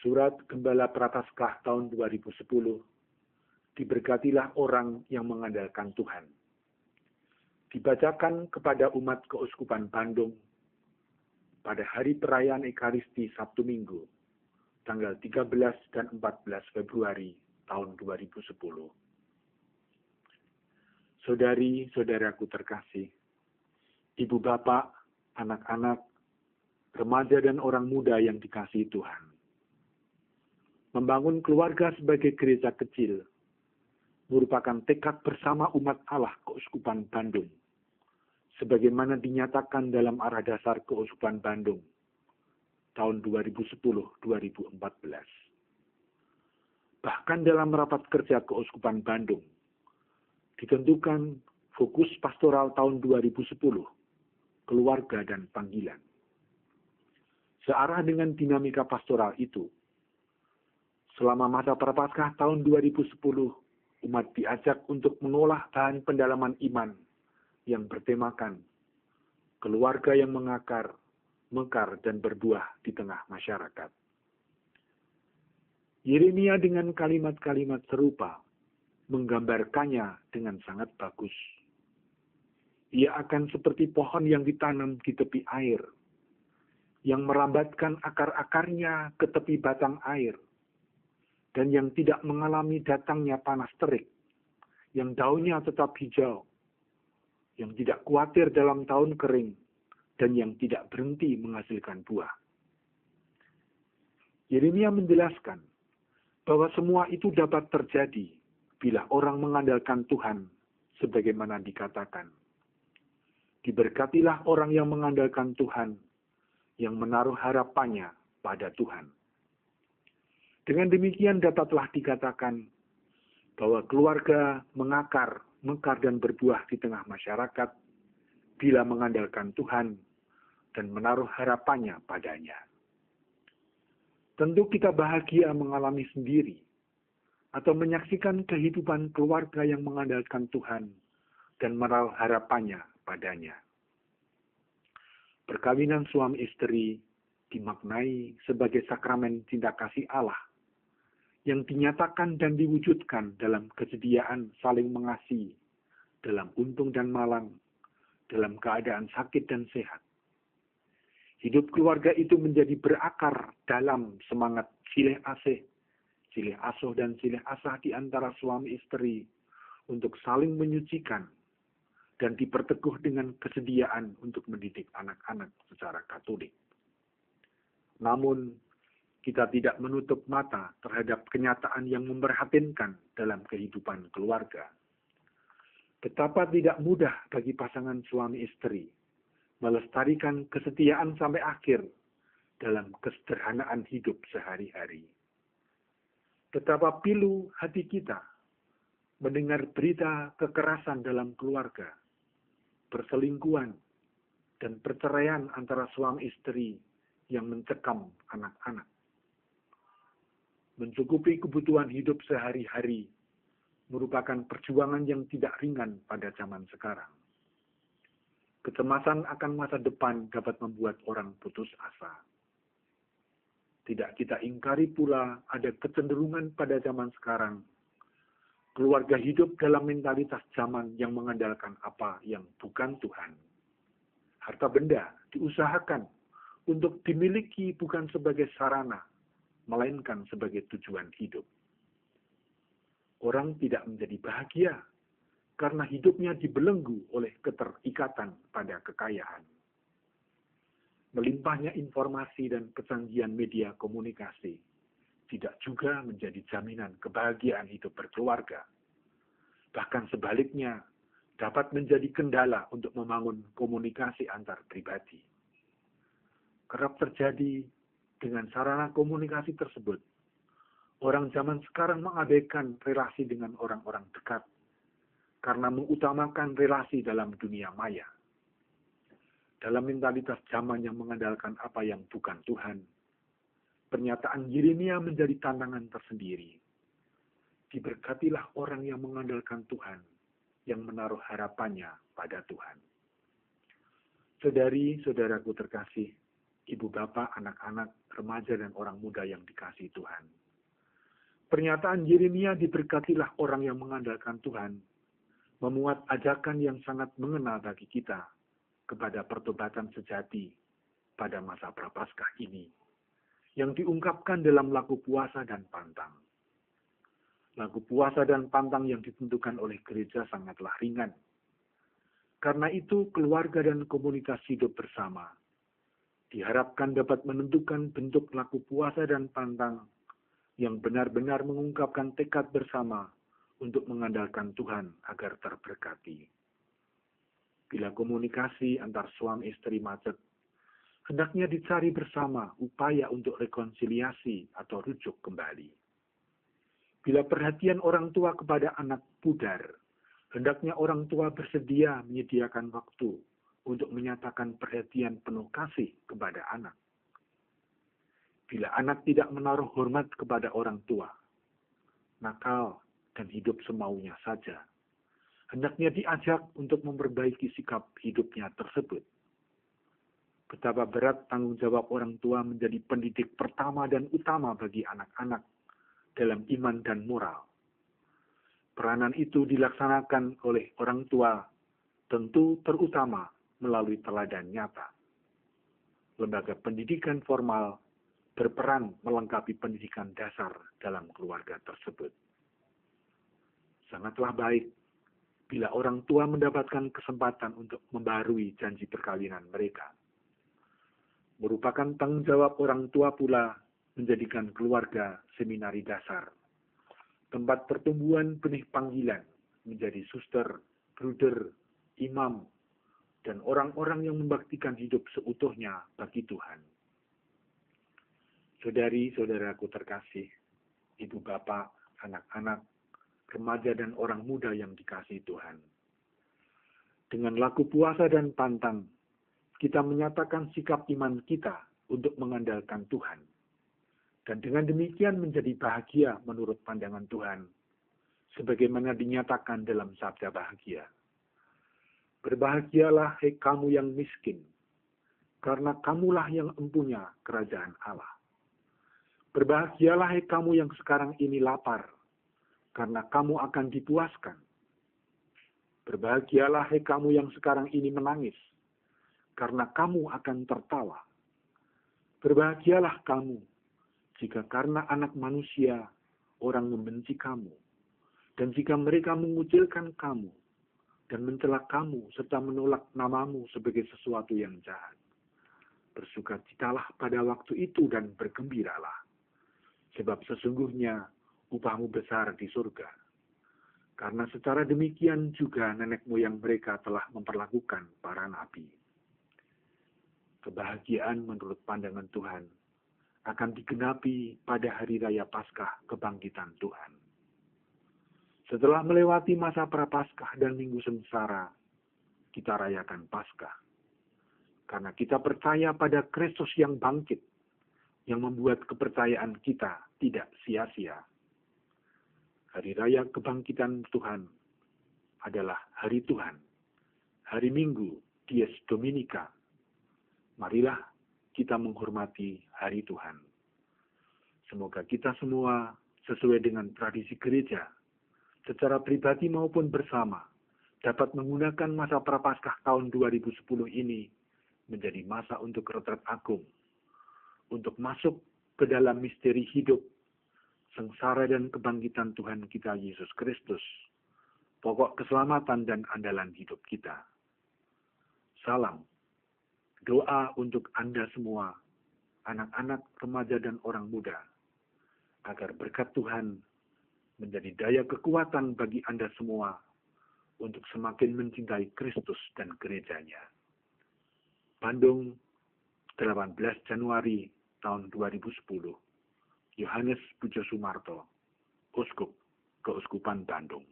Surat Gembala Prapaskah tahun 2010, diberkatilah orang yang mengandalkan Tuhan. Dibacakan kepada umat Keuskupan Bandung pada hari perayaan Ekaristi Sabtu Minggu, tanggal 13 dan 14 Februari tahun 2010. Saudari-saudaraku terkasih, ibu bapak, anak-anak, remaja dan orang muda yang dikasihi Tuhan. Membangun keluarga sebagai gereja kecil merupakan tekad bersama umat Allah Keuskupan Bandung, sebagaimana dinyatakan dalam Arah Dasar Keuskupan Bandung tahun 2010-2014. Bahkan dalam rapat kerja Keuskupan Bandung, ditentukan fokus pastoral tahun 2010, keluarga dan panggilan. Searah dengan dinamika pastoral itu, selama masa Prapaskah tahun 2010, umat diajak untuk mengolah bahan pendalaman iman yang bertemakan keluarga yang mengakar, mekar, dan berbuah di tengah masyarakat. Yeremia dengan kalimat-kalimat serupa menggambarkannya dengan sangat bagus. Ia akan seperti pohon yang ditanam di tepi air, yang merambatkan akar-akarnya ke tepi batang air, dan yang tidak mengalami datangnya panas terik, yang daunnya tetap hijau, yang tidak khawatir dalam tahun kering, dan yang tidak berhenti menghasilkan buah. Yeremia menjelaskan bahwa semua itu dapat terjadi bila orang mengandalkan Tuhan, sebagaimana dikatakan. Diberkatilah orang yang mengandalkan Tuhan, yang menaruh harapannya pada Tuhan. Dengan demikian dapatlah dikatakan bahwa keluarga mengakar, mekar, dan berbuah di tengah masyarakat bila mengandalkan Tuhan dan menaruh harapannya padanya. Tentu kita bahagia mengalami sendiri atau menyaksikan kehidupan keluarga yang mengandalkan Tuhan dan menaruh harapannya padanya. Perkawinan suami istri dimaknai sebagai sakramen cinta kasih Allah yang dinyatakan dan diwujudkan dalam kesediaan saling mengasihi, dalam untung dan malang, dalam keadaan sakit dan sehat. Hidup keluarga itu menjadi berakar dalam semangat silih asih, silih asuh dan silih asah di antara suami istri untuk saling menyucikan dan diperteguh dengan kesediaan untuk mendidik anak-anak secara Katolik. Namun, kita tidak menutup mata terhadap kenyataan yang memprihatinkan dalam kehidupan keluarga. Betapa tidak mudah bagi pasangan suami istri melestarikan kesetiaan sampai akhir dalam kesederhanaan hidup sehari-hari. Betapa pilu hati kita mendengar berita kekerasan dalam keluarga, perselingkuhan, dan perceraian antara suami istri yang mencekam anak-anak. Mencukupi kebutuhan hidup sehari-hari merupakan perjuangan yang tidak ringan pada zaman sekarang. Kecemasan akan masa depan dapat membuat orang putus asa. Tidak kita ingkari pula ada kecenderungan pada zaman sekarang. Keluarga hidup dalam mentalitas zaman yang mengandalkan apa yang bukan Tuhan. Harta benda diusahakan untuk dimiliki bukan sebagai sarana, melainkan sebagai tujuan hidup. Orang tidak menjadi bahagia karena hidupnya dibelenggu oleh keterikatan pada kekayaan. Melimpahnya informasi dan kecanggihan media komunikasi tidak juga menjadi jaminan kebahagiaan hidup berkeluarga. Bahkan sebaliknya, dapat menjadi kendala untuk membangun komunikasi antar pribadi. Kerap terjadi dengan sarana komunikasi tersebut, orang zaman sekarang mengabaikan relasi dengan orang-orang dekat karena mengutamakan relasi dalam dunia maya. Dalam mentalitas zaman yang mengandalkan apa yang bukan Tuhan, pernyataan Yeremia menjadi tantangan tersendiri. Diberkatilah orang yang mengandalkan Tuhan, yang menaruh harapannya pada Tuhan. Saudari-saudaraku terkasih, ibu bapak, anak-anak, remaja, dan orang muda yang dikasihi Tuhan. Pernyataan Yeremia diberkatilah orang yang mengandalkan Tuhan, memuat ajakan yang sangat mengena bagi kita kepada pertobatan sejati pada masa Prapaskah ini, yang diungkapkan dalam lagu puasa dan pantang. Lagu puasa dan pantang yang ditentukan oleh gereja sangatlah ringan. Karena itu, keluarga dan komunitas hidup bersama diharapkan dapat menentukan bentuk lagu puasa dan pantang yang benar-benar mengungkapkan tekad bersama untuk mengandalkan Tuhan agar terberkati. Bila komunikasi antar suami istri macet, hendaknya dicari bersama upaya untuk rekonsiliasi atau rujuk kembali. Bila perhatian orang tua kepada anak pudar, hendaknya orang tua bersedia menyediakan waktu untuk menyatakan perhatian penuh kasih kepada anak. Bila anak tidak menaruh hormat kepada orang tua, nakal dan hidup semaunya saja, hendaknya diajak untuk memperbaiki sikap hidupnya tersebut. Betapa berat tanggung jawab orang tua menjadi pendidik pertama dan utama bagi anak-anak dalam iman dan moral. Peranan itu dilaksanakan oleh orang tua, tentu terutama melalui teladan nyata. Lembaga pendidikan formal berperan melengkapi pendidikan dasar dalam keluarga tersebut. Sangatlah baik bila orang tua mendapatkan kesempatan untuk membarui janji perkawinan mereka. Merupakan tanggung jawab orang tua pula menjadikan keluarga seminari dasar, tempat pertumbuhan benih panggilan menjadi suster, bruder, imam, dan orang-orang yang membaktikan hidup seutuhnya bagi Tuhan. Saudari-saudaraku terkasih, ibu bapak, anak-anak, remaja dan orang muda yang dikasihi Tuhan. Dengan lagu puasa dan pantang, kita menyatakan sikap iman kita untuk mengandalkan Tuhan. Dan dengan demikian menjadi bahagia menurut pandangan Tuhan, sebagaimana dinyatakan dalam sabda bahagia. Berbahagialah hai kamu yang miskin, karena kamulah yang empunya kerajaan Allah. Berbahagialah hai kamu yang sekarang ini lapar, karena kamu akan dipuaskan. Berbahagialah hai kamu yang sekarang ini menangis, karena kamu akan tertawa. Berbahagialah kamu, jika karena anak manusia orang membenci kamu, dan jika mereka mengucilkan kamu, dan mencela kamu, serta menolak namamu sebagai sesuatu yang jahat. Bersukacitalah pada waktu itu dan bergembiralah, sebab sesungguhnya upahmu besar di surga. Karena secara demikian juga nenek moyang mereka telah memperlakukan para nabi. Kebahagiaan menurut pandangan Tuhan akan digenapi pada hari raya Paskah kebangkitan Tuhan. Setelah melewati masa Prapaskah dan Minggu Sengsara, kita rayakan Paskah. Karena kita percaya pada Kristus yang bangkit, yang membuat kepercayaan kita tidak sia-sia. Hari raya kebangkitan Tuhan adalah hari Tuhan, hari Minggu, Dies Dominica. Marilah kita menghormati hari Tuhan. Semoga kita semua sesuai dengan tradisi gereja, secara pribadi maupun bersama, dapat menggunakan masa Prapaskah tahun 2010 ini menjadi masa untuk retret agung, untuk masuk ke dalam misteri hidup, sengsara dan kebangkitan Tuhan kita Yesus Kristus, pokok keselamatan dan andalan hidup kita. Salam, doa untuk Anda semua, anak-anak, remaja, dan orang muda, agar berkat Tuhan menjadi daya kekuatan bagi Anda semua untuk semakin mencintai Kristus dan gerejanya. Bandung, 18 Januari tahun 2010. Yohanes Pujo Sumarto, Uskup Keuskupan Bandung.